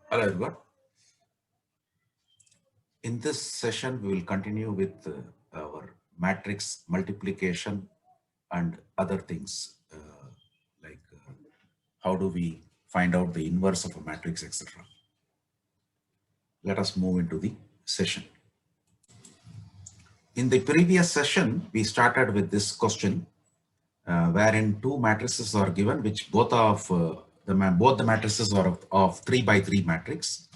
Hello everyone. In this session, we will continue with our matrix multiplication and other things like how do we find out the inverse of a matrix, etc. Let us move into the session. In the previous session, we started with this question wherein two matrices are given, which both the matrices are of 3 by 3 matrix,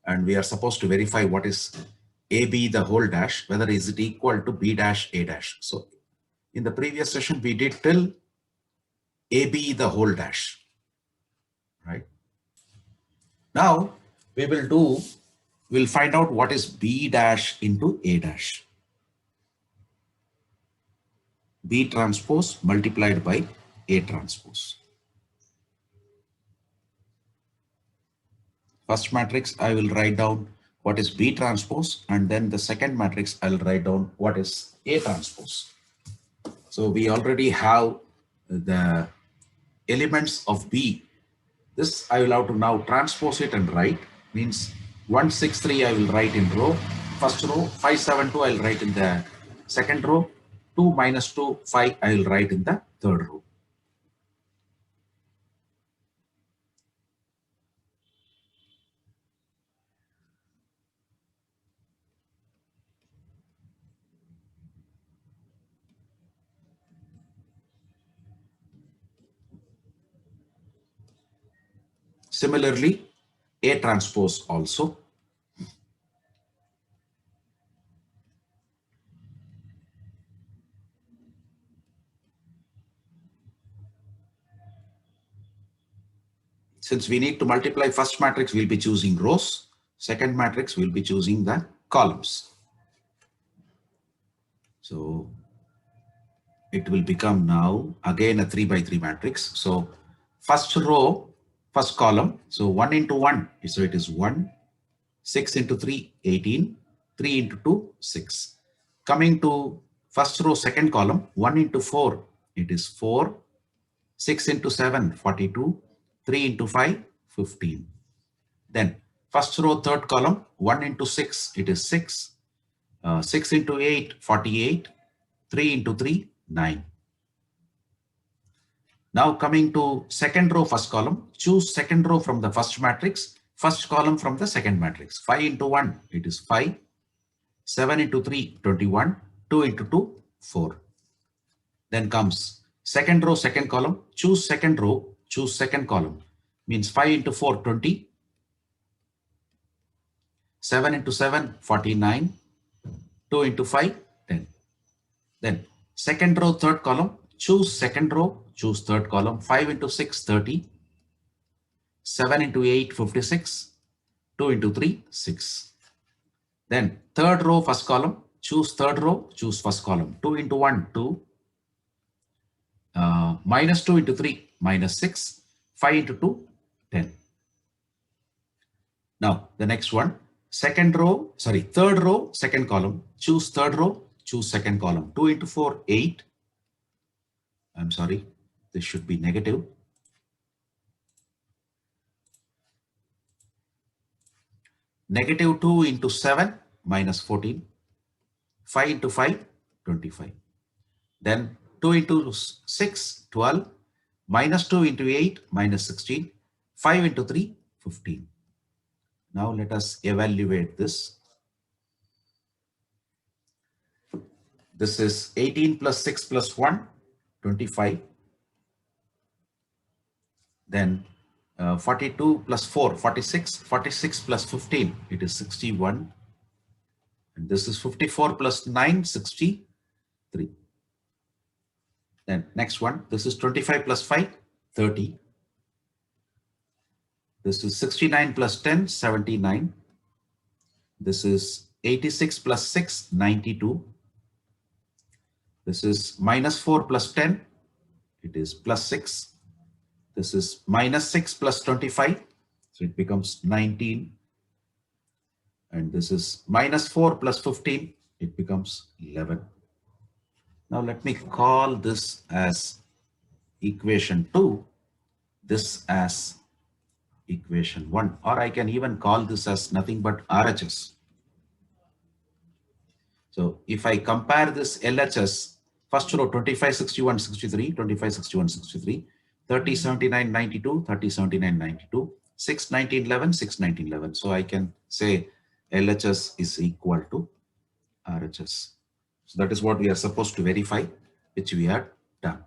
and we are supposed to verify what is AB the whole dash, whether is it equal to B dash A dash. So in the previous session, we did till AB the whole dash, right? Now we'll find out what is B dash into A dash. B transpose multiplied by A transpose. First matrix, I will write down what is B transpose, and then the second matrix, I'll write down what is A transpose. So we already have the elements of B. This I will have to now transpose it and write. Means 163 I will write in row, first row, 572 I will write in the second row, 2 minus 2, 5 I will write in the third row. Similarly, A transpose also. Since we need to multiply first matrix, we'll be choosing rows. Second matrix, we'll be choosing the columns. So it will become now again a 3 by 3 matrix. So first row, first column. So 1 into 1. So it is 1. 6 into 3, 18. 3 into 2, 6. Coming to first row, second column. 1 into 4, it is 4. 6 into 7, 42. 3 into 5, 15. Then first row, third column. 1 into 6, it is 6. 6 into 8, 48. 3 into 3, 9. Now coming to second row, first column, choose second row from the first matrix, first column from the second matrix. 5 into 1, it is 5. 7 into 3, 21. 2 into 2, 4. Then comes second row, second column, choose second row, choose second column. Means 5 into 4, 20. 7 into 7, 49. 2 into 5, 10. Then second row, third column, choose second row, choose third column. 5 into 6, 30. 7 into 8, 56. 2 into 3, 6. Then third row, first column, choose third row, choose first column. 2 into 1, 2. Minus 2 into 3, minus 6. 5 into 2, 10. Now the next one, third row, second column, choose third row, choose second column. 2 into 4, 8. I'm sorry, this should be negative. Negative 2 into 7, minus 14. 5 into 5, 25. Then 2 into 6, 12. Minus 2 into 8, minus 16. 5 into 3, 15. Now let us evaluate this. This is 18 plus 6 plus 1, 25. Then 42 plus 4, 46. 46 plus 15, it is 61. And this is 54 plus 9, 63. Then next one, this is 25 plus 5, 30. This is 69 plus 10, 79. This is 86 plus 6, 92. This is minus 4 plus 10, it is plus 6. This is minus 6 plus 25, so it becomes 19. And this is minus 4 plus 15, it becomes 11. Now let me call this as equation 2, this as equation 1, or I can even call this as nothing but RHS. So if I compare this LHS, first row 25, 61, 63, 25, 61, 63, 30, 79, 92, 30, 79, 92, 6, 19, 11, 6, 19, 11. So I can say LHS is equal to RHS. So that is what we are supposed to verify, which we have done.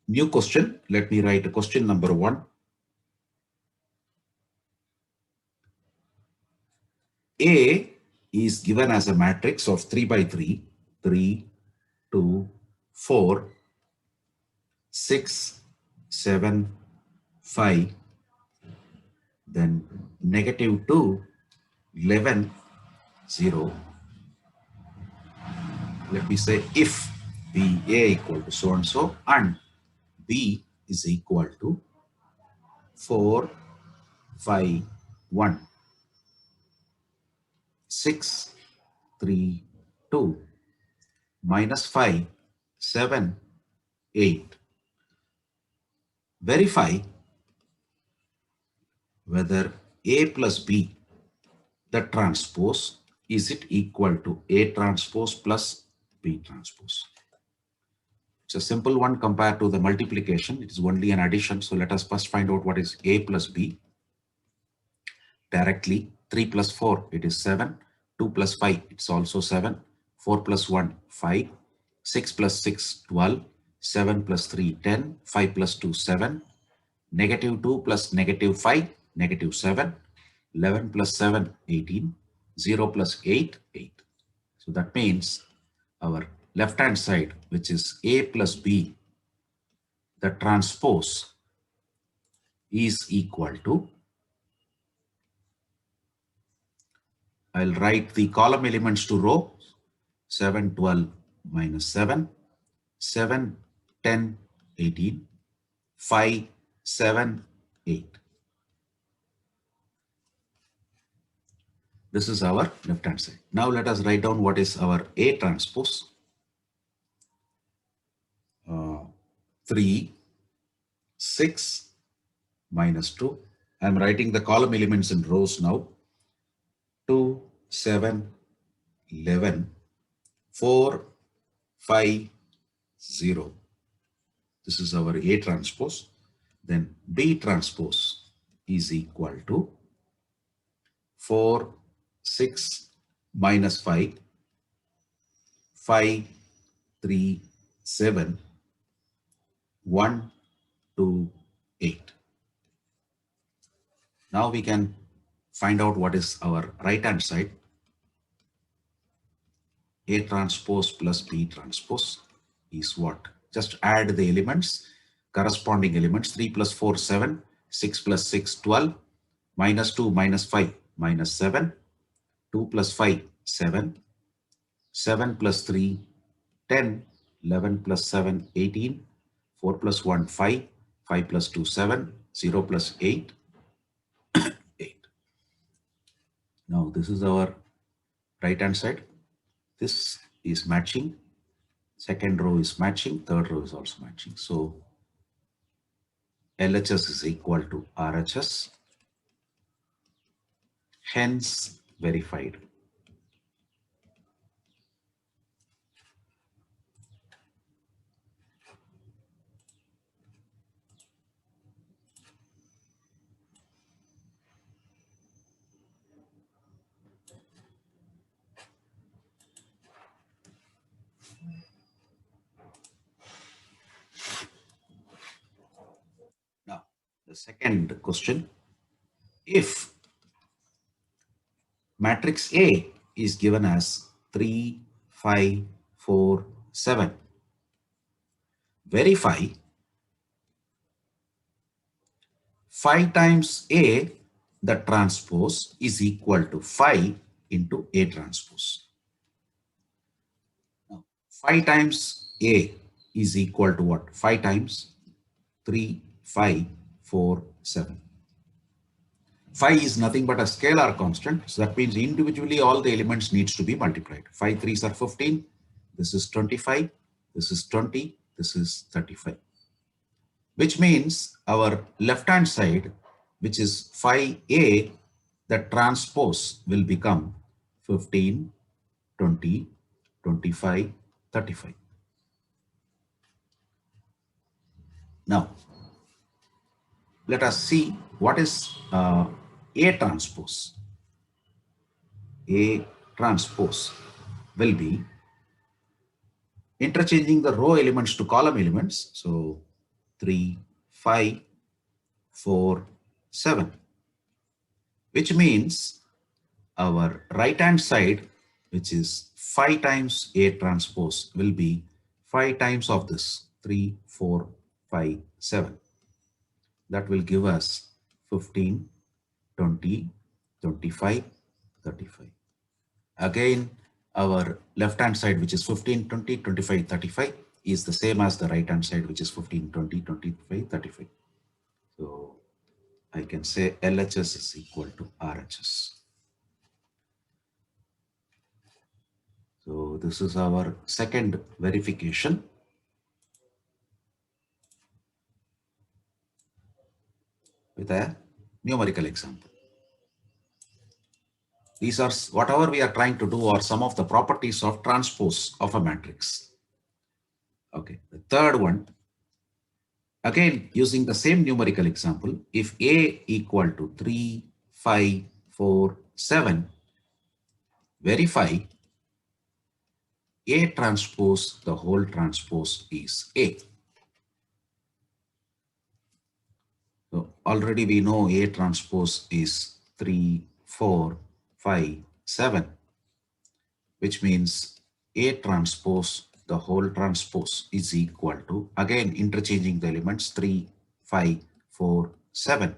New question. Let me write question number 1. A is given as a matrix of 3 by 3, 3, 2, 4, 6, 7, 5, then -2, 11, 0. Let me say if B A equal to so and so and B is equal to 4, 5, 1, 6, 3, 2, -5, 7, 8. Verify whether A plus B, the transpose, is it equal to A transpose plus B transpose. It's a simple one compared to the multiplication. It is only an addition. So let us first find out what is A plus B. Directly 3 plus 4, it is 7. 2 plus 5, it's also 7. 4 plus 1, 5. 6 plus 6, 12. 7 plus 3, 10. 5 plus 2, 7. -2 plus -5, -7. 11 plus 7, 18. 0 plus 8, 8. So that means our left hand side, which is A plus B, the transpose is equal to, I'll write the column elements to row, 7, 12, minus 7, 7, 10, 18, 5, 7, 8. This is our left hand side. Now let us write down what is our A transpose. 3, 6, minus 2. I'm writing the column elements in rows now. 2, 7, 11, 4, 5, 0. This is our A transpose. Then B transpose is equal to 4, 6, minus 5, 5, 3, 7, 1, 2, 8. Now we can find out what is our right hand side. A transpose plus B transpose is what? Just add the elements, corresponding elements. 3 plus 4, 7. 6 plus 6, 12. Minus 2, minus 5, minus 7. 2 plus 5, 7. 7 plus 3, 10. 11 plus 7, 18. 4 plus 1, 5. 5 plus 2, 7. 0 plus 8, 8. Now this is our right hand side. This is matching. Second row is matching. Third row is also matching. So LHS is equal to RHS. Hence verified. Now, the second question, if matrix A is given as 3, 5, 4, 7, verify 5 times A, the transpose, is equal to 5 into A transpose. 5 times A is equal to what? 5 times 3, 5, 4, 7. 5 is nothing but a scalar constant. So that means individually all the elements needs to be multiplied. 5 3s are 15. This is 25. This is 20. This is 35. Which means our left hand side, which is 5A, the transpose will become 15, 20, 25, 35. Now, let us see what is A transpose. A transpose will be interchanging the row elements to column elements. So 3, 5, 4, 7, which means our right hand side, which is 5 times A transpose, will be 5 times of this 3, 4, 5, 7. That will give us 15, 20, 25, 35. Again, our left hand side, which is 15, 20, 25, 35, is the same as the right hand side, which is 15, 20, 25, 35. So I can say LHS is equal to RHS. So this is our second verification. With a numerical example. These are whatever we are trying to do are some of the properties of transpose of a matrix. Okay, the third one, again using the same numerical example, if A equal to 3, 5, 4, 7, verify A transpose, the whole transpose is A. So already we know A transpose is 3, 4, 5, 7, which means A transpose, the whole transpose is equal to, again interchanging the elements 3, 5, 4, 7,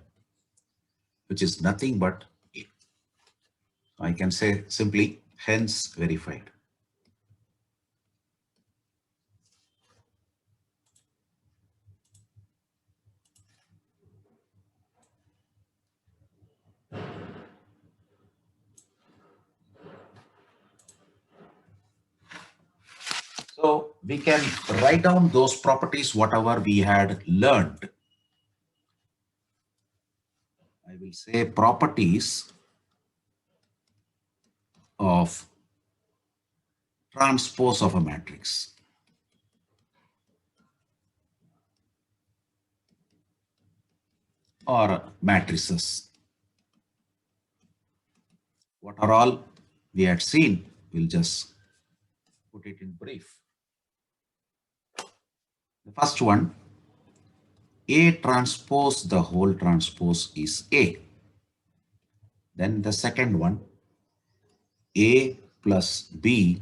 which is nothing but A. I can say simply hence verified. So we can write down those properties, whatever we had learned. I will say properties of transpose of a matrix. Or matrices. What are all we had seen? We'll just put it in brief. The first one, A transpose, the whole transpose is A. Then the second one, A plus B,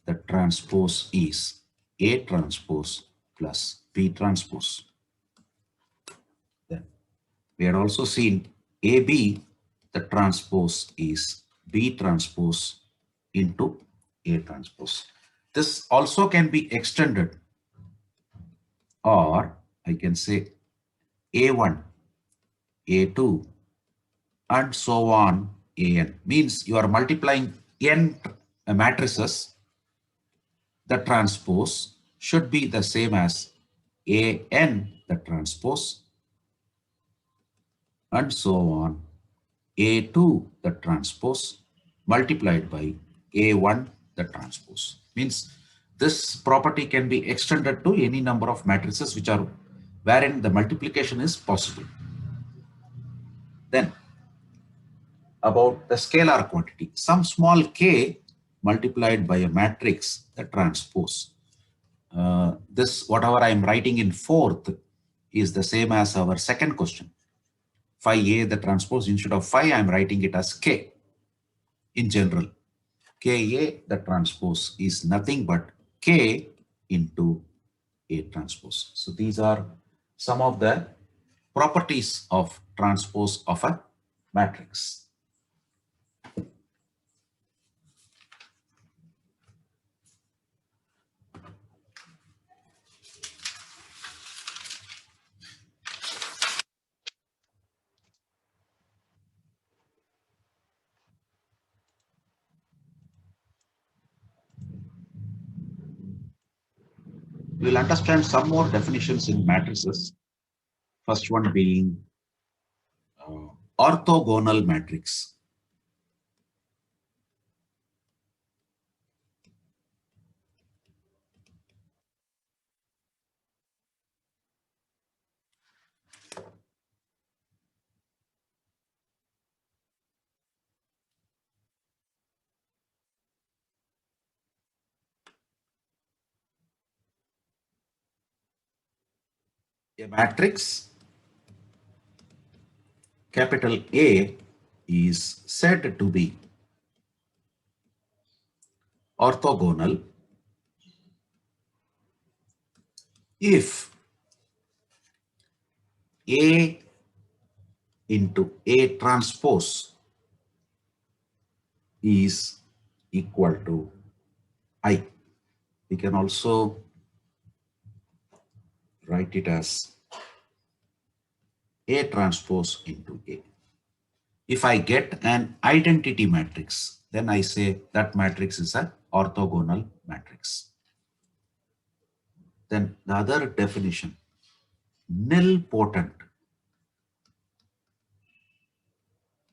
the transpose is A transpose plus B transpose. Then we had also seen AB, the transpose is B transpose into A transpose. This also can be extended, or I can say A1, A2, and so on, AN. Means you are multiplying n matrices. The transpose should be the same as AN, the transpose, and so on, A2, the transpose, multiplied by A1, the transpose. Means this property can be extended to any number of matrices which are wherein the multiplication is possible. Then about the scalar quantity, some small k multiplied by a matrix, the transpose. This whatever I am writing in fourth is the same as our second question. Phi A, the transpose, instead of phi I am writing it as k in general. Ka, the transpose, is nothing but k into A transpose. So these are some of the properties of transpose of a matrix. We'll understand some more definitions in matrices. First one being orthogonal matrix. A matrix, capital A, is said to be orthogonal if A into A transpose is equal to I. We can also write it as A transpose into A. If I get an identity matrix, then I say that matrix is an orthogonal matrix. Then the other definition, nilpotent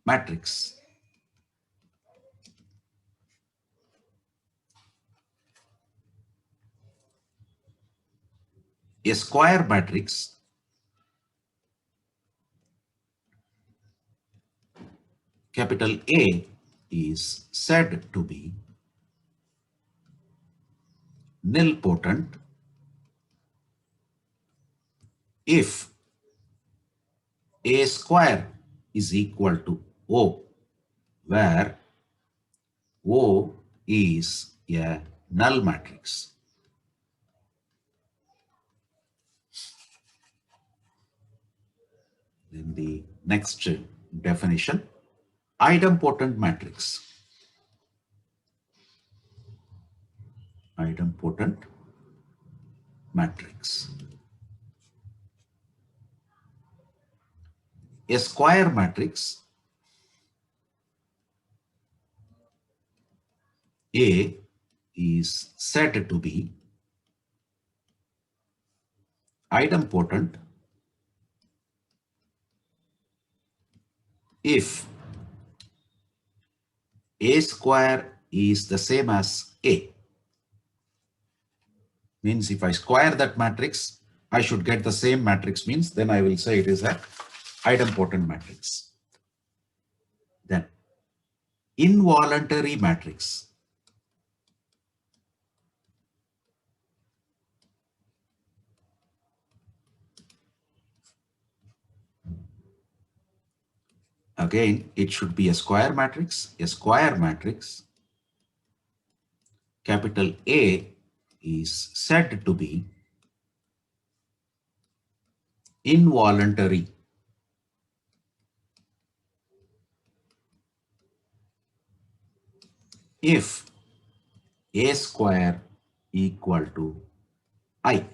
matrix. A square matrix capital A is said to be nilpotent if A square is equal to O, where O is a null matrix. Then the next definition, idempotent matrix. Idempotent matrix. A square matrix A is said to be idempotent if A square is the same as A. Means if I square that matrix, I should get the same matrix, means then I will say it is an idempotent matrix. Then involuntary matrix. Again, it should be a square matrix. A square matrix, capital A is said to be involuntary if A square equal to I.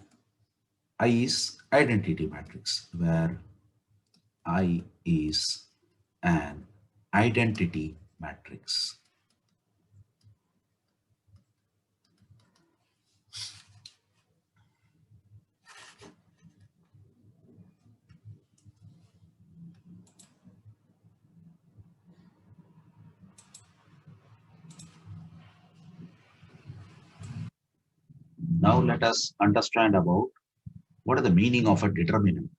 I is identity matrix, where I is an identity matrix. Now let us understand about what is the meaning of a determinant.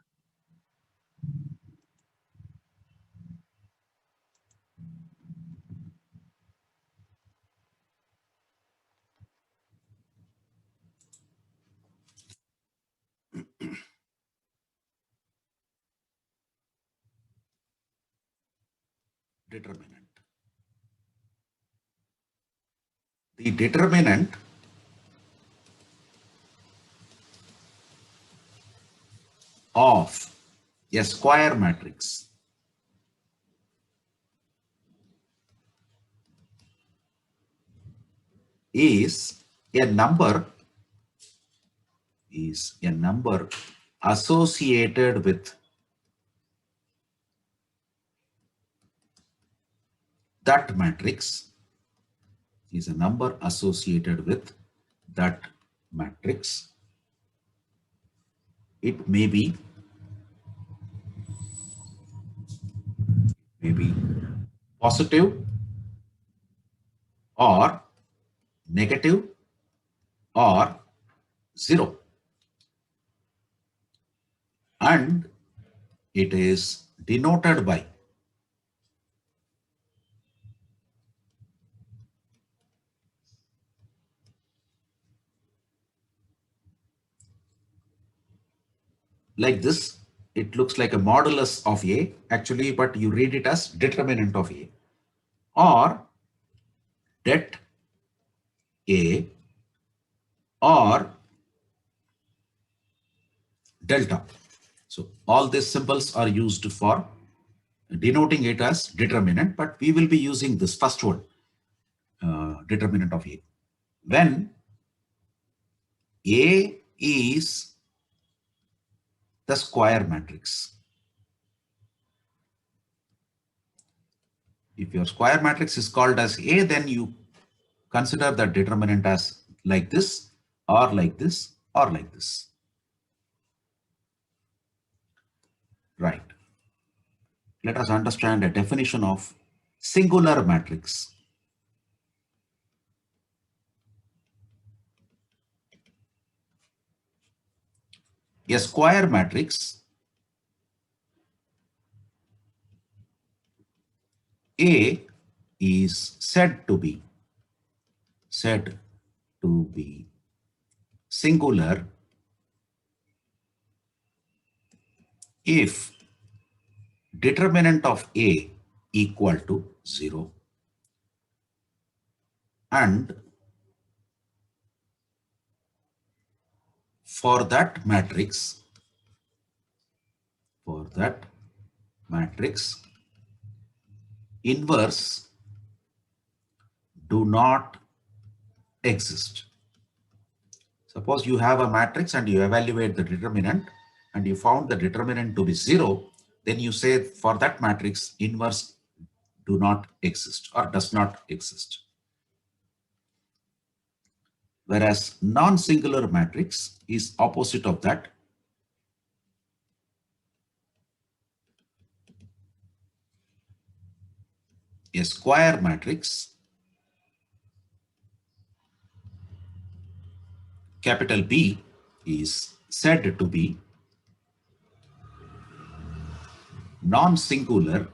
Determinant. The determinant of a square matrix is a number associated with that matrix, is a number associated with that matrix it may be positive or negative or 0, and it is denoted by like this. It looks like a modulus of A actually, but you read it as determinant of A or det A or delta. So all these symbols are used for denoting it as determinant, but we will be using this first one, determinant of A. When A is the square matrix. If your square matrix is called as A, then you consider the determinant as like this or like this or like this. Right. Let us understand a definition of singular matrix. A square matrix A is said to be singular if determinant of A equal to 0 and for that matrix inverse do not exist. Suppose you have a matrix and you evaluate the determinant and you found the determinant to be 0, then you say for that matrix inverse do not exist or does not exist. Whereas non-singular matrix is opposite of that. A square matrix, capital B, is said to be non-singular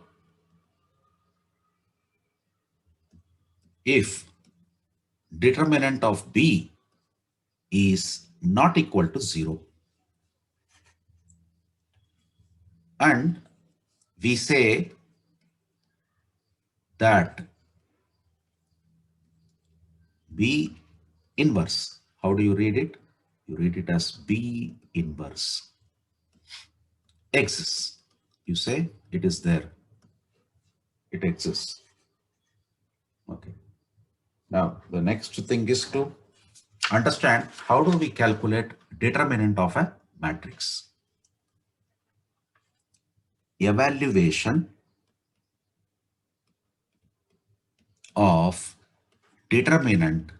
if determinant of B is not equal to 0. And we say that B inverse, how do you read it? You read it as B inverse exists. You say it is there. It exists. Okay. Now the next thing is to understand how do we calculate determinant of a matrix. Evaluation of determinant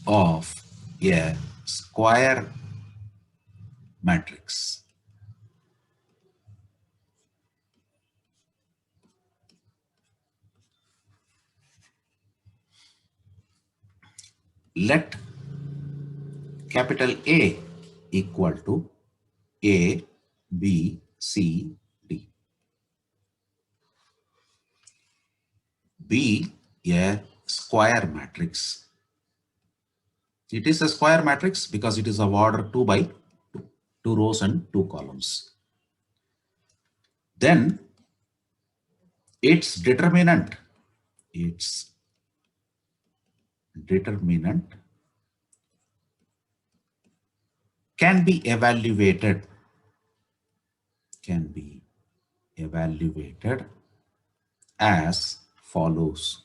of a square matrix. Let capital A equal to A, B, C, D. B a square matrix. It is a square matrix because it is of order 2 by 2, 2 rows and 2 columns. Then its determinant can be evaluated as follows.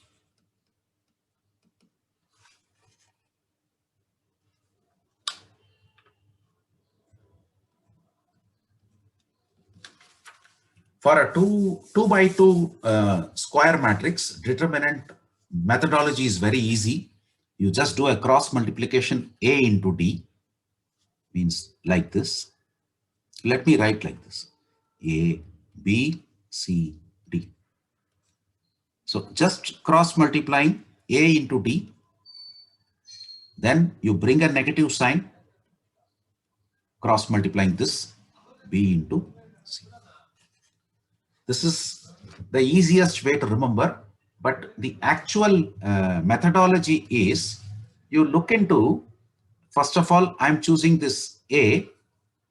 For a 2 by 2 square matrix, determinant methodology is very easy. You just do a cross multiplication A into D. means like this. Let me write like this: A, B, C, D. So just cross multiplying A into D, then you bring a negative sign, cross multiplying this B into C. This is the easiest way to remember, but the actual methodology is you look into, first of all, I'm choosing this A.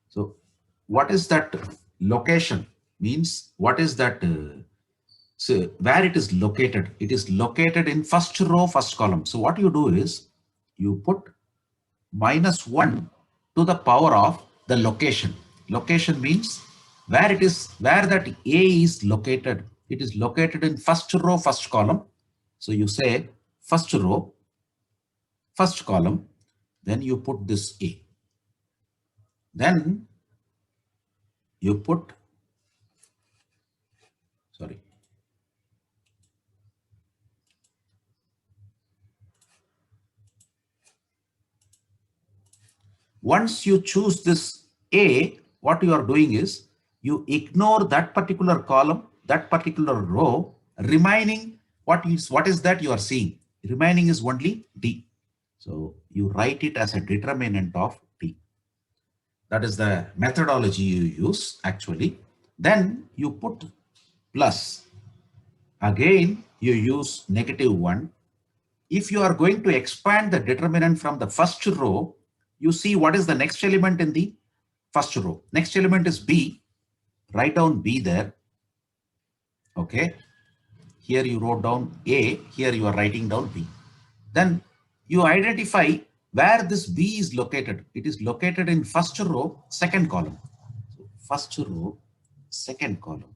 So what is that location? Means what is that? So where it is located? It is located in first row, first column. So what you do is you put -1 to the power of the location. Location means where it is, where that A is located. It is located in first row, first column. So you say first row, first column, then you put this A. Then you put, sorry, once you choose this A, what you are doing is you ignore that particular column, that particular row, remaining what is that you are seeing? Remaining is only D. So you write it as a determinant of D. That is the methodology you use actually. Then you put plus. Again, you use -1. If you are going to expand the determinant from the first row, you see what is the next element in the first row. Next element is B. Write down B there. Okay. Here you wrote down A. Here you are writing down B. Then you identify where this B is located. It is located in first row, second column. So first row, second column.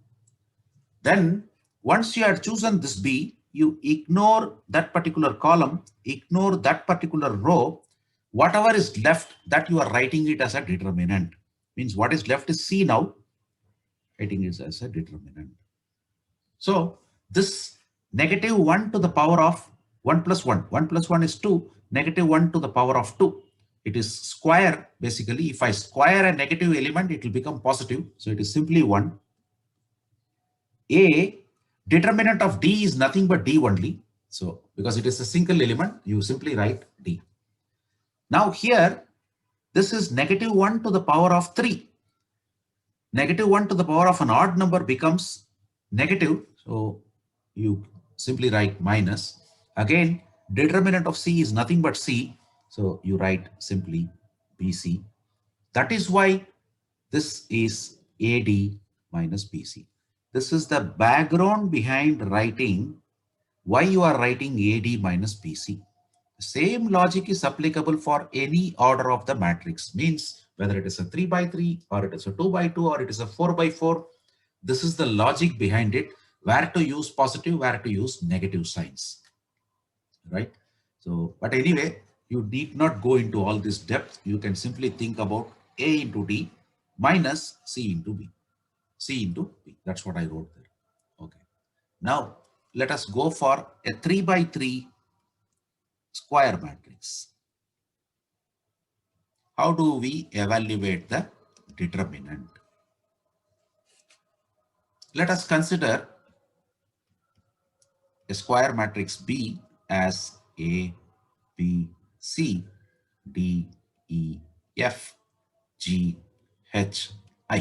Then once you have chosen this B, you ignore that particular column, ignore that particular row. Whatever is left, that you are writing it as a determinant. Means what is left is C now. Writing it as a determinant. So this -1 to the power of 1 plus 1. 1 plus 1 is 2. -1 to the power of 2. It is square. Basically, if I square a negative element, it will become positive. So it is simply 1. A, determinant of D is nothing but D only. So because it is a single element, you simply write D. Now here, this is -1 to the power of 3. -1 to the power of an odd number becomes negative. So you simply write minus. Again, determinant of C is nothing but C. So you write simply BC. That is why this is AD minus BC. This is the background behind writing why you are writing AD minus BC. The same logic is applicable for any order of the matrix. Means whether it is a 3 by 3 or it is a 2 by 2 or it is a 4 by 4. This is the logic behind it, where to use positive, where to use negative signs. Right? So, but anyway, you need not go into all this depth. You can simply think about A into D minus C into B. C into B. That's what I wrote there. Okay. Now, let us go for a 3 by 3 square matrix. How do we evaluate the determinant? Let us consider a square matrix B as A, B, C, D, E, F, G, H, I.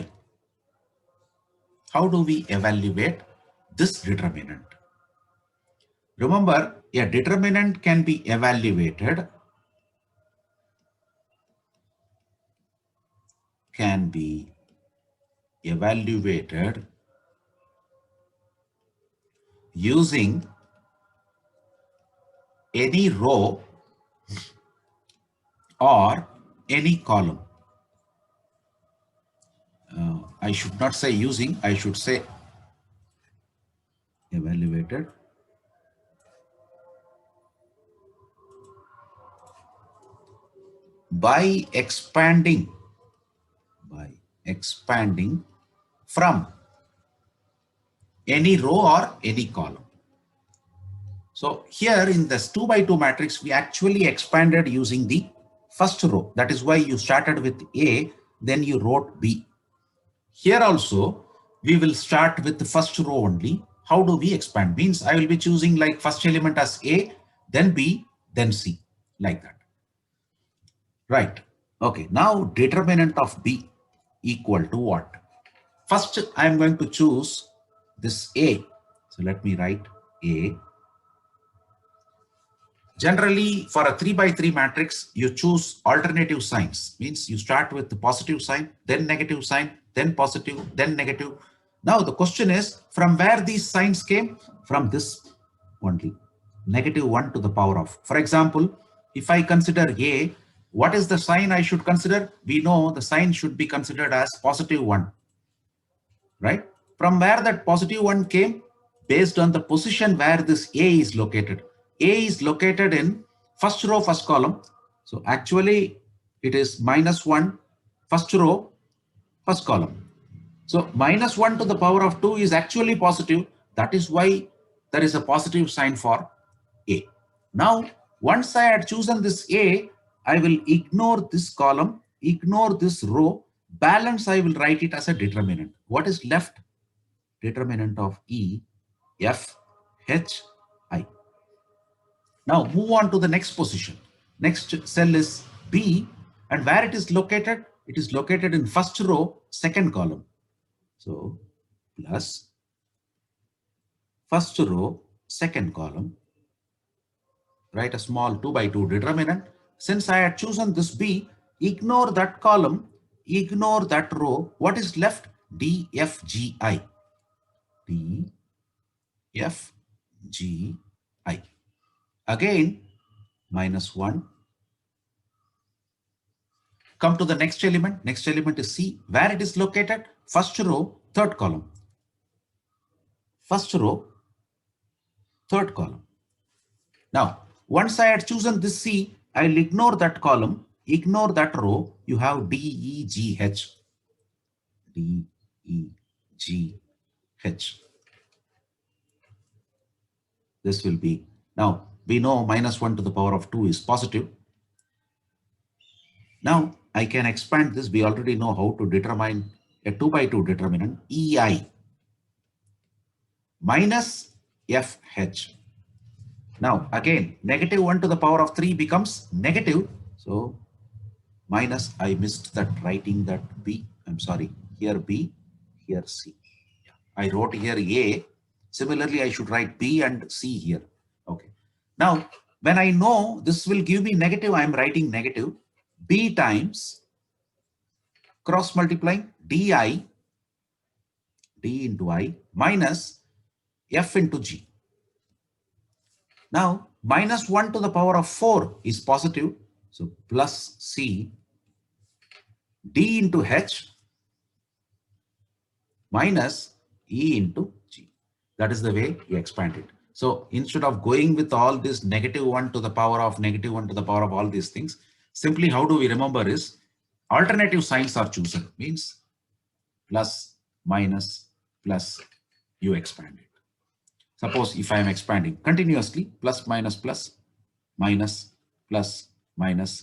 How do we evaluate this determinant? Remember, a determinant can be evaluated using any row or any column. I should not say using, I should say evaluated by expanding from any row or any column. So here in this 2 by 2 matrix, we actually expanded using the first row. That is why you started with A, then you wrote B. Here also, we will start with the first row only. How do we expand? Means I will be choosing like first element as A, then B, then C, like that. Right. Okay. Now determinant of B equal to what? First, I am going to choose this A. So let me write A. Generally, for a 3 by 3 matrix, you choose alternative signs. Means you start with the positive sign, then negative sign, then positive, then negative. Now the question is, from where these signs came? From this only. -1 to the power of. For example, if I consider A, what is the sign I should consider? We know the sign should be considered as +1. Right? From where that +1 came? Based on the position where this A is located. A is located in first row, first column. So actually it is -1, first row, first column. So -1 to the power of 2 is actually positive. That is why there is a positive sign for A. Now, once I had chosen this A, I will ignore this column, ignore this row, balance I will write it as a determinant. What is left? Determinant of E, F, H, I. Now move on to the next position. Next cell is B, and where it is located? It is located in first row, second column. So plus first row, second column, write a small 2 by 2 determinant. Since I had chosen this B, ignore that column, ignore that row. What is left? D, F, G, I. D, F, G, I. Again, -1. Come to the next element. Next element is C. Where it is located? First row, third column. First row, third column. Now, once I had chosen this C, I will ignore that column, ignore that row. You have D, E, G, H. D, E, G, H. This will be, now we know -1 to the power of 2 is positive. Now I can expand this. We already know how to determine a 2 by 2 determinant, EI minus FH. Now again, -1 to the power of 3 becomes negative. So minus, I missed that writing that B. I'm sorry, here B, here C. I wrote here A. Similarly, I should write B and C here. Okay. Now, when I know this will give me negative, I'm writing negative. B times cross multiplying DI, D into I minus F into G. Now, -1 to the power of 4 is positive. So plus C, D into H minus E into G. That is the way you expand it. So instead of going with all this -1 to the power of -1 to the power of all these things, simply how do we remember is alternative signs are chosen. Means plus, minus, plus, you expand it. Suppose if I am expanding continuously, plus, minus, plus, minus, plus, minus,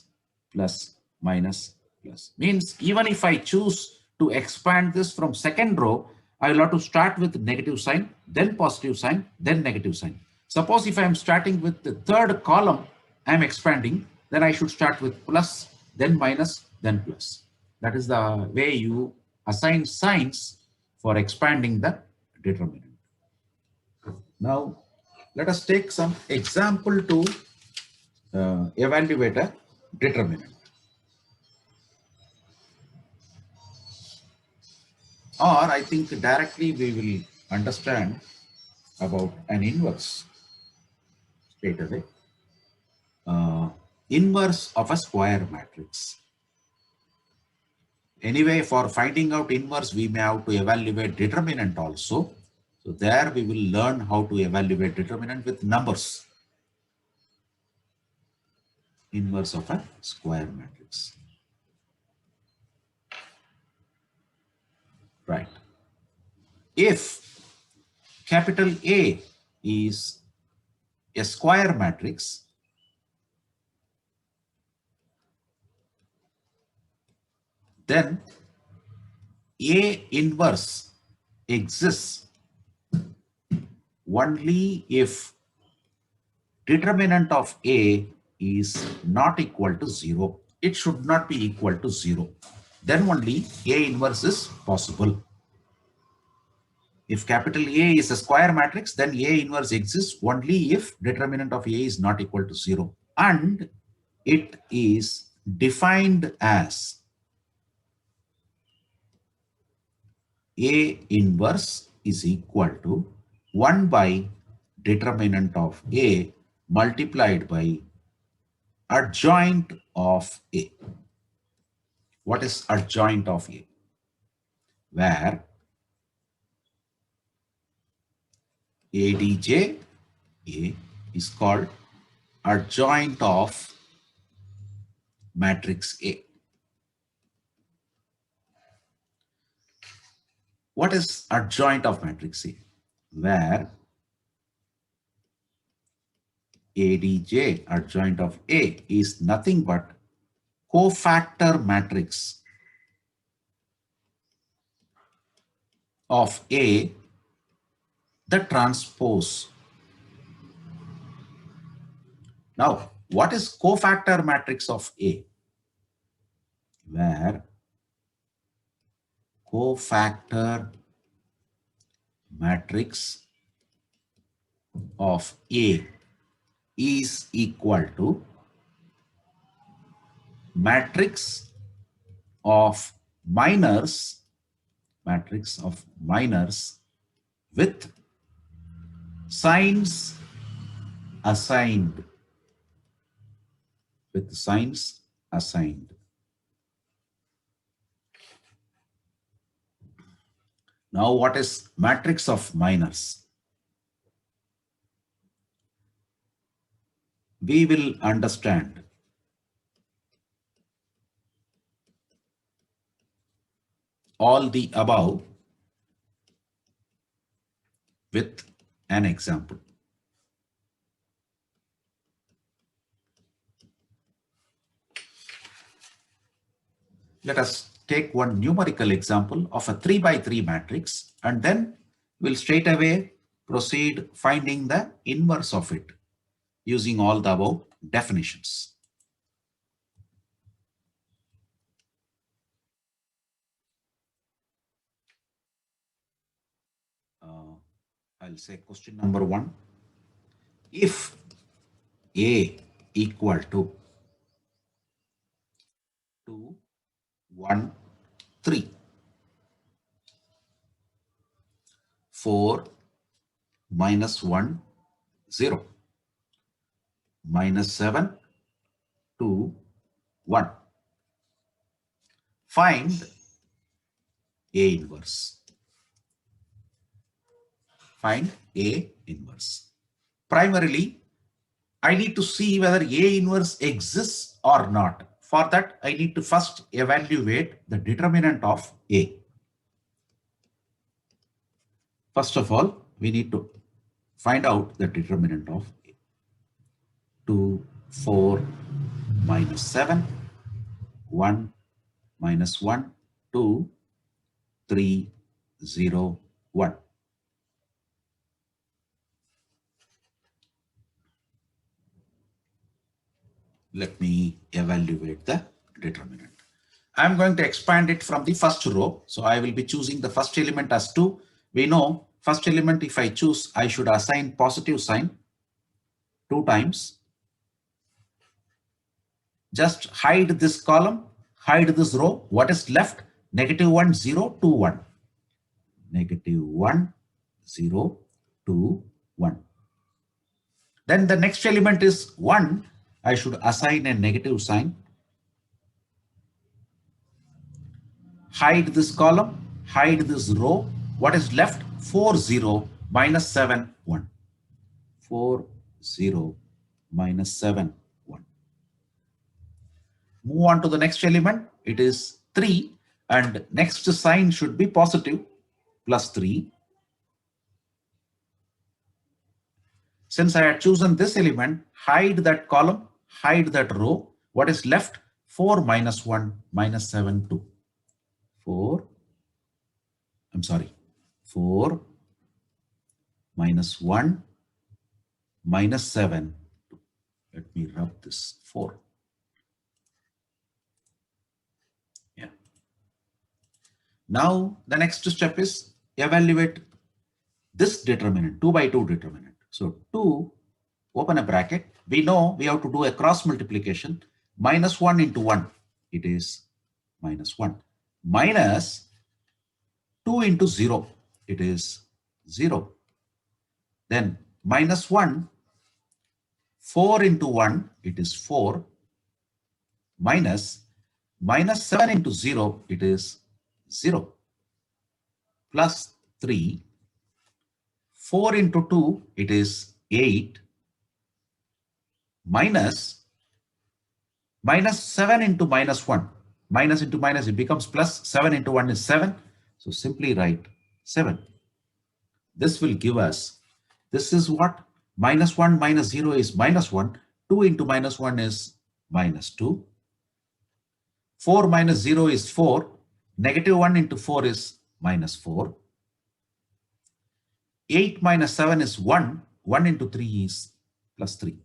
plus, minus, plus. Means even if I choose to expand this from second row, I will have to start with negative sign, then positive sign, then negative sign. Suppose if I am starting with the third column, I am expanding, then I should start with plus, then minus, then plus. That is the way you assign signs for expanding the determinant. Now, let us take some example to evaluate a determinant. Or I think directly we will understand about an inverse straight away. Inverse of a square matrix. Anyway, for finding out inverse, we may have to evaluate determinant also. So there we will learn how to evaluate determinant with numbers. Inverse of a square matrix. Right. If capital A is a square matrix, then A inverse exists only if determinant of A is not equal to 0. It should not be equal to 0. Then only A inverse is possible. If capital A is a square matrix, then A inverse exists only if determinant of A is not equal to 0. And it is defined as A inverse is equal to 1 by determinant of A multiplied by adjoint of A. What is adjoint of A? Where ADJ A is called adjoint of matrix A. What is adjoint of matrix A? Where ADJ adjoint of A is nothing but cofactor matrix of A, the transpose. Now, what is cofactor matrix of A? Where cofactor matrix of A is equal to matrix of minors with signs assigned. Now, what is matrix of minors? We will understand all the above with an example. Let us take one numerical example of a 3 by 3 matrix, and then we'll straight away proceed finding the inverse of it using all the above definitions. I'll say question number 1. If A equal to 2, 1, 3, 4, minus 1, 0, minus 7, 2, 1. Find A inverse. Find A inverse. Primarily, I need to see whether A inverse exists or not. For that, I need to first evaluate the determinant of A. First of all, we need to find out the determinant of A. 2, 4, minus 7, 1, minus 1, 2, 3, 0, 1. Let me evaluate the determinant. I'm going to expand it from the first row. So I will be choosing the first element as 2. We know first element, if I choose, I should assign positive sign 2 times. Just hide this column, hide this row. What is left? Negative 1, 0, 2, 1. Negative 1, 0, 2, 1. Then the next element is 1. I should assign a negative sign. Hide this column, hide this row. What is left? 4, 0, minus 7, 1. 4, 0, minus 7, 1. Move on to the next element. It is 3, and next sign should be positive, plus 3. Since I had chosen this element, hide that column, hide that row. What is left? 4 minus 1, minus 7, 2. 4, I'm sorry, 4 minus 1 minus 7. Let me rub this 4. Yeah. Now the next step is evaluate this determinant, 2 by 2 determinant. So 2, open a bracket. We know we have to do a cross multiplication. Minus 1 into 1, it is minus 1. Minus 2 into 0, it is 0. Then minus 1, 4 into 1, it is 4. Minus 7 into 0, it is 0. Plus 3. 4 into 2, it is 8. Minus 7 into minus 1. Minus into minus, it becomes plus. 7 into 1 is 7. So simply write 7. This will give us, this is what? Minus 1 minus 0 is minus 1. 2 into minus 1 is minus 2. 4 minus 0 is 4. Negative 1 into 4 is minus 4. 8 minus 7 is 1. 1 into 3 is plus 3.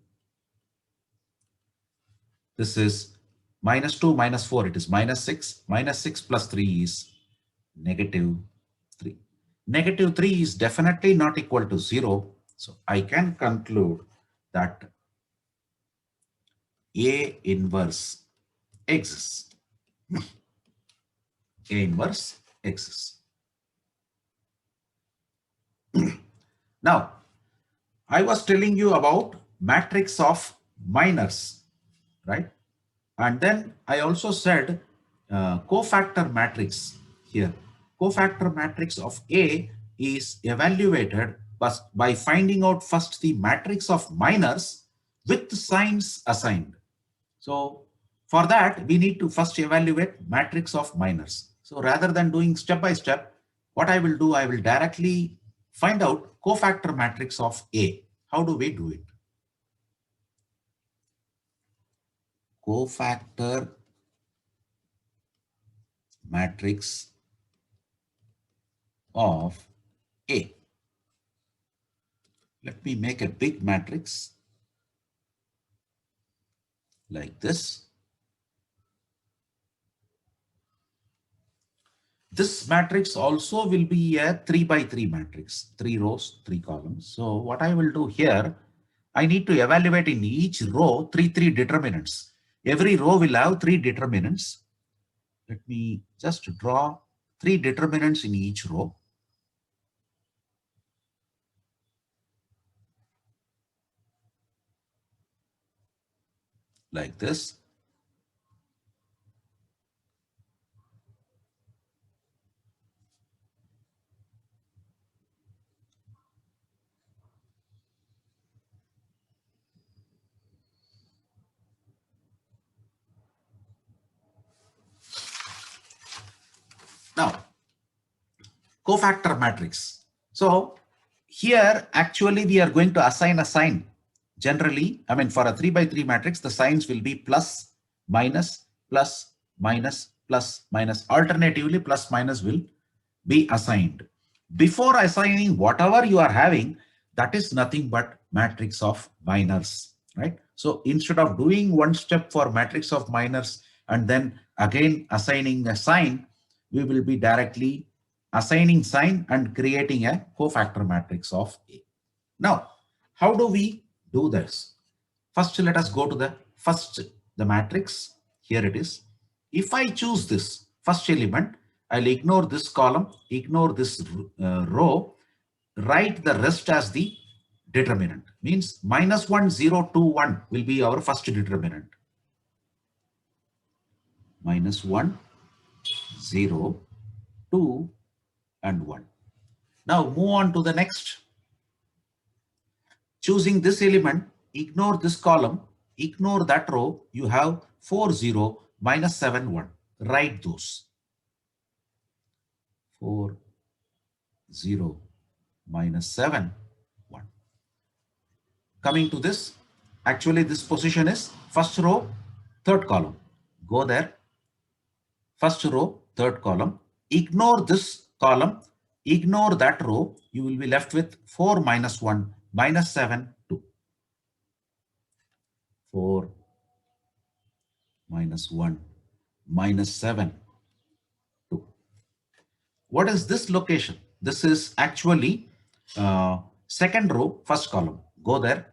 This is minus 2 minus 4. It is minus 6. Minus 6 plus 3 is negative 3. Negative 3 is definitely not equal to 0. So I can conclude that A inverse exists. A inverse exists. Now, I was telling you about matrix of minors, right? And then I also said cofactor matrix here. Cofactor matrix of A is evaluated by finding out first the matrix of minors with signs assigned. So for that, we need to first evaluate matrix of minors. So rather than doing step by step, what I will do, I will directly find out cofactor matrix of A. How do we do it? Cofactor matrix of A. Let me make a big matrix like this. This matrix also will be a 3 by 3 matrix, 3 rows, 3 columns. So what I will do here, I need to evaluate in each row 3 determinants. Every row will have 3 determinants. Let me just draw 3 determinants in each row. Like this. Now, cofactor matrix. So here, actually, we are going to assign a sign. Generally, I mean, for a 3 by 3 matrix, the signs will be plus, minus, plus, minus, plus, minus. Alternatively, plus, minus will be assigned. Before assigning whatever you are having, that is nothing but matrix of minors, right? So instead of doing one step for matrix of minors and then again assigning a sign, we will be directly assigning sign and creating a cofactor matrix of A. Now, how do we do this? First, let us go to the matrix. Here it is. If I choose this first element, I'll ignore this column, ignore this row, write the rest as the determinant. Means minus 1, 0, 2, 1 will be our first determinant. Minus 1, 0, 2, and 1. Now move on to the next. Choosing this element, ignore this column, ignore that row, you have 4, 0, minus 7, 1. Write those. 4, 0, minus 7, 1. Coming to this, actually this position is first row, third column. Go there. First row, third column. Ignore this column, ignore that row, you will be left with 4 minus 1 minus 7, 2. 4 minus 1 minus 7, 2. What is this location? This is actually second row, first column. Go there.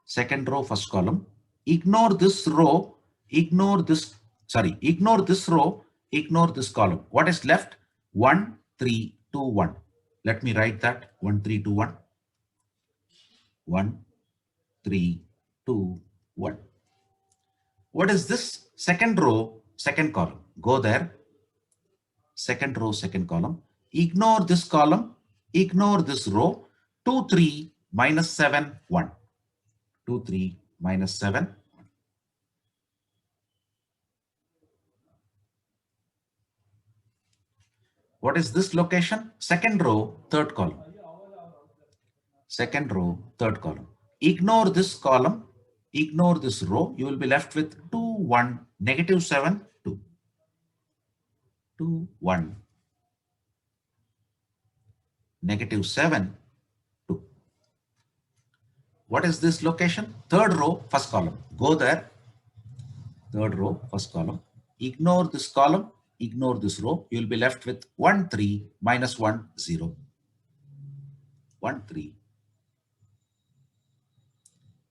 Second row, first column. Ignore this row, ignore this, ignore this row, ignore this column. What is left? 1, 3, 2, 1. Let me write that. 1, 3, 2, 1. 1, 3, 2, 1. What is this? Second row, second column. Go there. Second row, second column. Ignore this column, ignore this row. 2, 3, minus 7, 1. 2, 3, minus 7. What is this location? Second row, third column. Second row, third column. Ignore this column, ignore this row. You will be left with 2, 1, negative 7, 2. 2, 1, negative 7, 2. What is this location? Third row, first column. Go there. Third row, first column. Ignore this column, ignore this row. You will be left with 1, 3, minus 1, 0. 1, 3,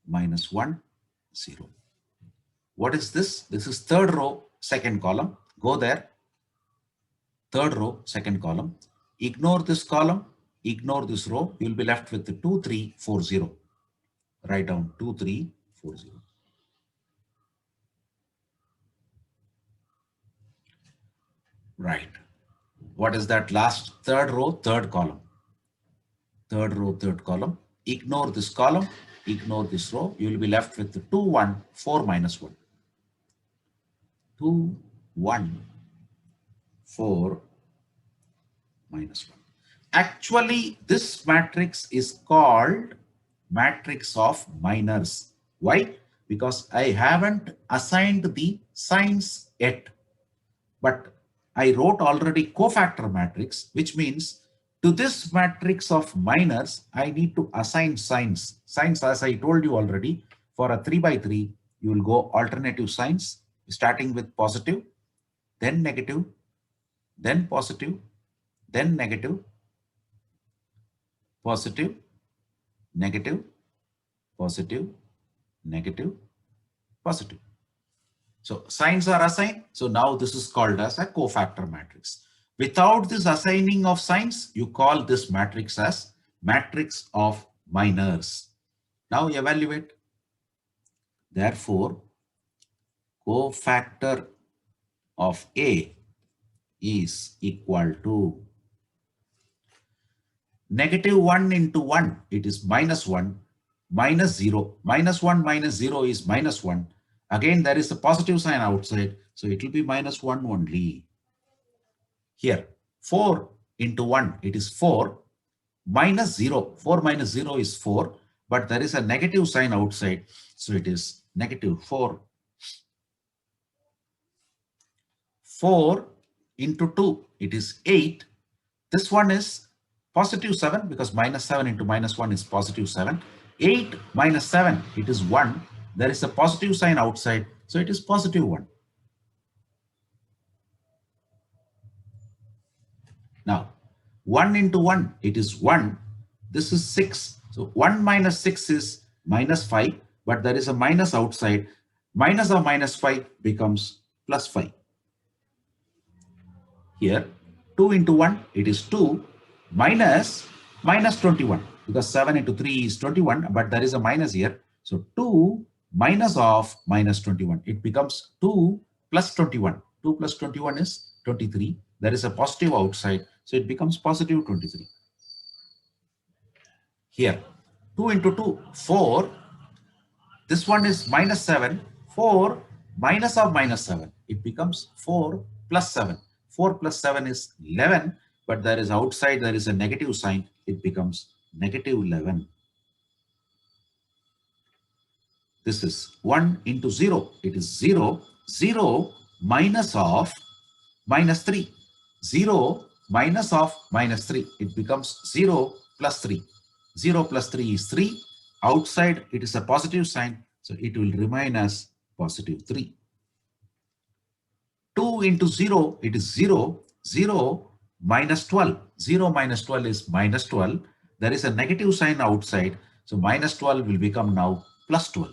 minus 1, 0. What is this? This is third row, second column. Go there. Third row, second column. Ignore this column, ignore this row. You will be left with the 2, 3, 4, 0. Write down 2, 3, 4, 0. Right. What is that last? Third row, third column. Third row, third column. Ignore this column, ignore this row. You will be left with the 2, 1, 4 minus 1. 2, 1, 4 minus 1. Actually, this matrix is called matrix of minors. Why? Because I haven't assigned the signs yet. But I wrote already cofactor matrix, which means to this matrix of minors, I need to assign signs. Signs, as I told you already, for a 3 by 3, you will go alternative signs, starting with positive, then negative, then positive, then negative, positive, negative, positive, negative, positive. So signs are assigned. So now this is called as a cofactor matrix. Without this assigning of signs, you call this matrix as matrix of minors. Now evaluate. Therefore, cofactor of A is equal to negative 1 into 1, it is minus 1, minus 0. Minus 1 minus 0 is minus 1. Again, there is a positive sign outside, so it will be minus 1 only. Here, 4 into 1, it is 4, minus 0. 4 minus 0 is 4, but there is a negative sign outside, so it is negative 4. 4 into 2, it is 8. This one is positive 7 because minus 7 into minus 1 is positive 7. 8 minus 7, it is 1. There is a positive sign outside, so it is positive 1. Now, 1 into 1, it is 1. This is 6. So 1 minus 6 is minus 5, but there is a minus outside. Minus of minus 5 becomes plus 5. Here, 2 into 1, it is 2, minus 21, because 7 into 3 is 21, but there is a minus here. So 2 minus of minus 21, it becomes 2 plus 21. 2 plus 21 is 23. There is a positive outside, so it becomes positive 23. Here, 2 into 2, 4. This one is minus 7. 4 minus of minus 7. It becomes 4 plus 7. 4 plus 7 is 11, but there is outside, there is a negative sign. It becomes negative 11. This is 1 into 0. It is 0. 0 minus of minus 3. 0 minus of minus 3. It becomes 0 plus 3. 0 plus 3 is 3. Outside it is a positive sign. So it will remain as positive 3. 2 into 0, it is 0. 0 minus 12. 0 minus 12 is minus 12. There is a negative sign outside. So minus 12 will become now plus 12.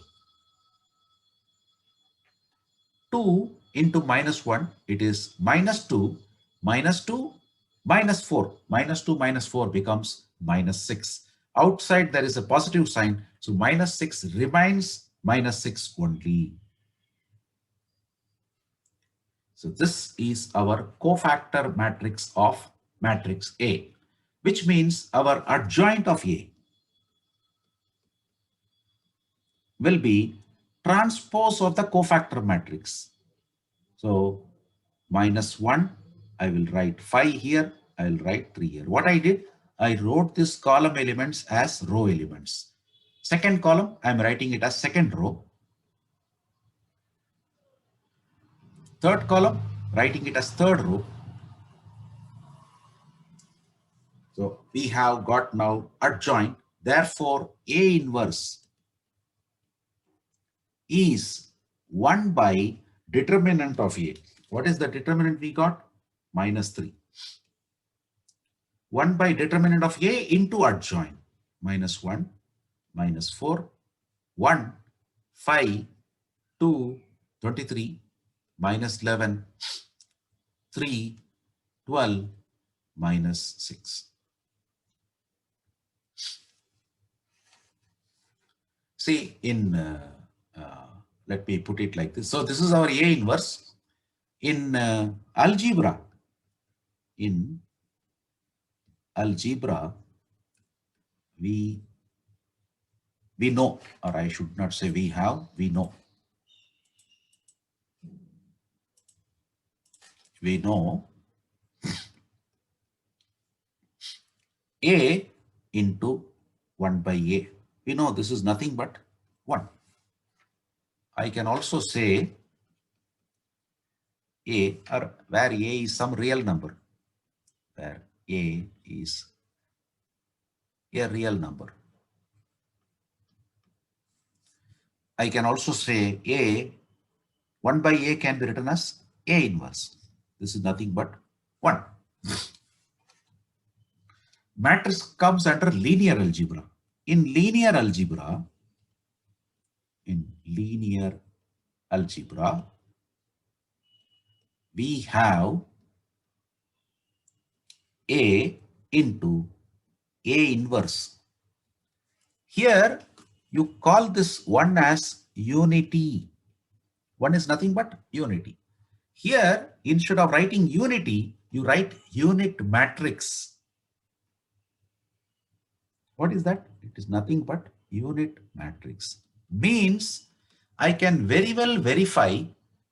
2 into minus 1, it is minus 2, minus 2, minus 4. Minus 2 minus 4 becomes minus 6. Outside there is a positive sign. So minus 6 remains minus 6 only. So this is our cofactor matrix of matrix A, which means our adjoint of A will be transpose of the cofactor matrix. So minus 1, I will write 5 here, I will write 3 here. What I did, I wrote this column elements as row elements. Second column, I am writing it as second row. Third column, writing it as third row. So we have got now adjoint. Therefore, A inverse is 1 by determinant of A. What is the determinant we got? Minus 3. 1 by determinant of A into adjoint. Minus 1, minus 4, 1, 5, 2, 23, minus 11, 3, 12, minus 6. See, let me put it like this. So this is our A inverse. In algebra, we know, or I should not say we have, we know. We know A into 1 by A. We know this is nothing but 1. I can also say A, or where A is some real number, where A is a real number. I can also say A, 1 by A can be written as A inverse. This is nothing but 1. Matrix comes under linear algebra. In linear algebra, we have A into A inverse. Here, you call this 1 as unity. 1 is nothing but unity. Here, instead of writing unity, you write unit matrix. What is that? It is nothing but unit matrix. Means I can very well verify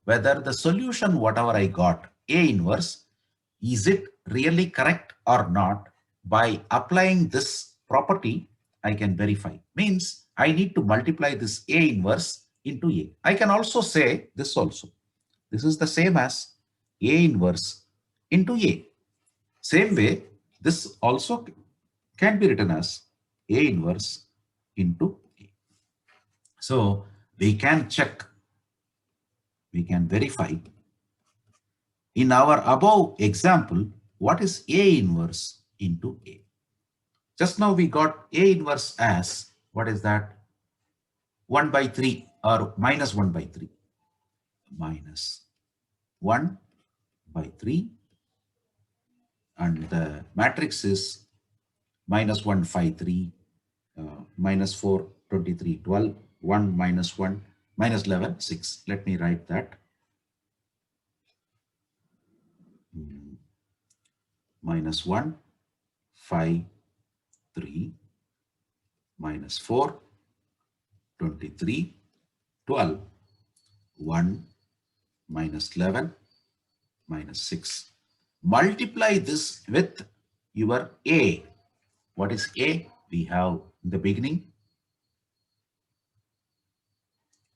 whether the solution, whatever I got, A inverse, is it really correct or not? By applying this property, I can verify. Means I need to multiply this A inverse into A. I can also say this also. This is the same as A inverse into A. Same way, this also can be written as A inverse into A. So we can check, we can verify in our above example, what is A inverse into A. Just now we got A inverse as, what is that? 1 by 3 or minus 1 by 3. Minus 1 by 3. And the matrix is minus 1, 5, 3, minus 4, 23, 12, 1, minus 1, minus 11, 6. Let me write that. Minus 1, 5, 3, minus 4, 23, 12, 1, minus 11, minus 6. Multiply this with your A. What is A? We have in the beginning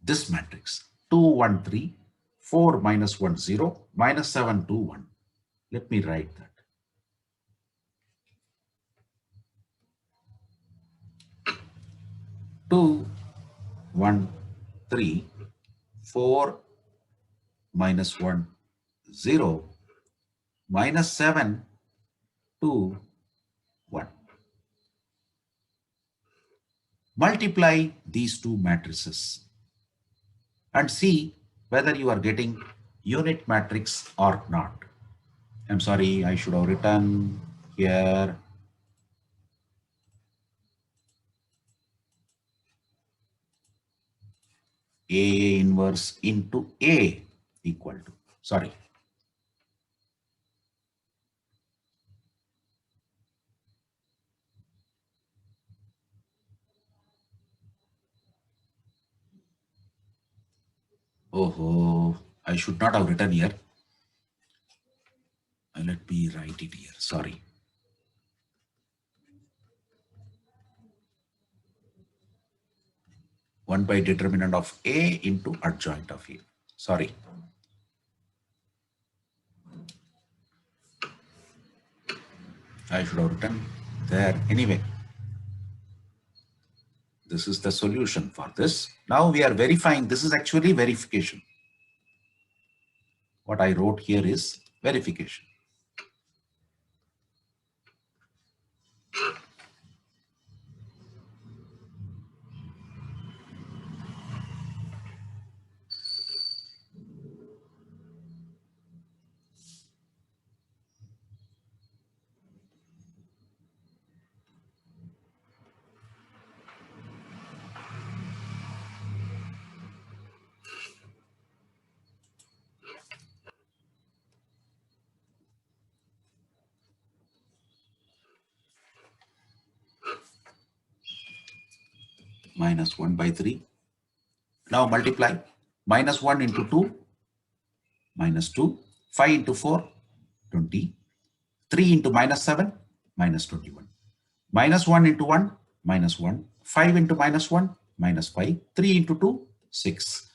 this matrix 2, 1, 3, 4, minus 1, 0, minus 7, 2, 1. Let me write that. 2, 1, 3, 4, minus 1, 0, minus 7, 2, 1. Multiply these two matrices and see whether you are getting unit matrix or not. I'm sorry, I should have written here A inverse into A equal to, sorry. Oh, I should not have written here. Let me write it here, sorry. One by determinant of A into adjoint of A. Sorry. I should have written there anyway. This is the solution for this. Now we are verifying. This is actually verification. What I wrote here is verification. Minus 1 by 3. Now multiply. Minus 1 into 2, minus 2. 5 into 4, 20. 3 into minus 7, minus 21. Minus 1 into 1, minus 1. 5 into minus 1, minus 5. 3 into 2, 6.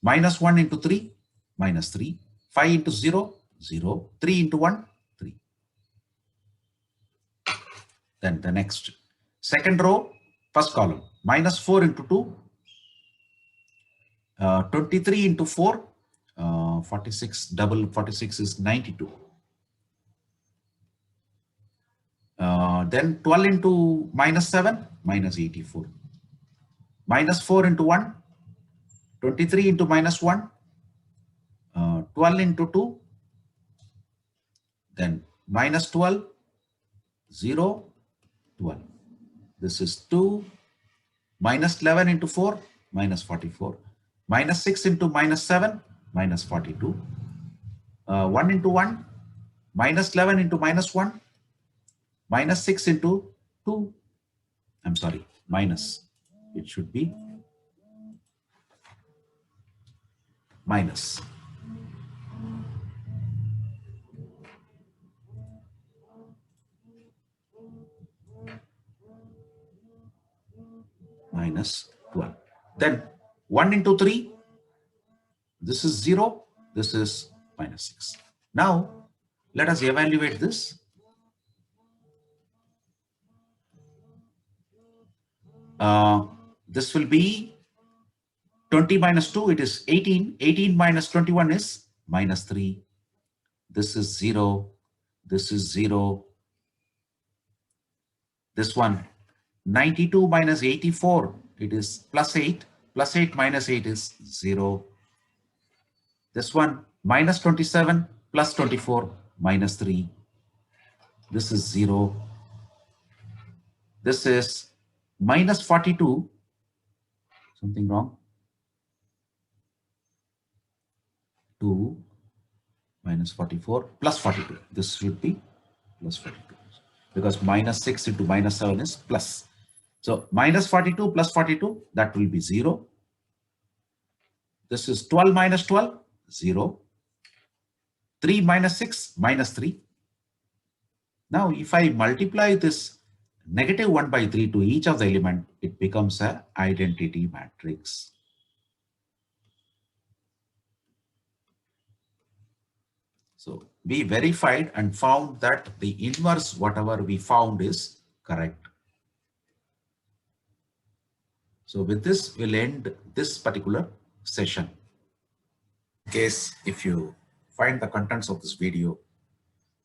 Minus 1 into 3, minus 3. 5 into 0, 0. 3 into 1, 3. Then the next. Second row, first column. Minus 4 into 2. 23 into 4. 46. Double 46 is 92. Then 12 into minus 7, minus 84. Minus 4 into 1, 23 into minus 1, 12 into 2, then minus 12, 0, 12. This is 2, minus 11 into 4, minus 44. Minus 6 into minus 7, minus 42. 1 into 1, minus 11 into minus 1, minus 6 into 2. I'm sorry, minus. It should be minus. Minus 12. Then 1 into 3, this is 0, this is minus 6. Now, let us evaluate this. This will be 20 minus 2, it is 18. 18 minus 21 is minus 3. This is 0. This is 0. This one, 92 minus 84, it is plus 8. Plus 8 minus 8 is 0. This one, minus 27 plus 24 minus 3. This is 0. This is minus 42. Something wrong? 2 minus 44 plus 42. This should be plus 42 because minus 6 into minus 7 is plus. So minus 42 plus 42, that will be 0. This is 12 minus 12, 0. 3 minus 6, minus 3. Now, if I multiply this negative 1 by 3 to each of the element, it becomes an identity matrix. So we verified and found that the inverse, whatever we found, is correct. So with this, we'll end this particular session. In case if you find the contents of this video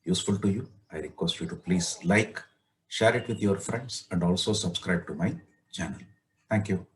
useful to you, I request you to please like, share it with your friends, and also subscribe to my channel. Thank you.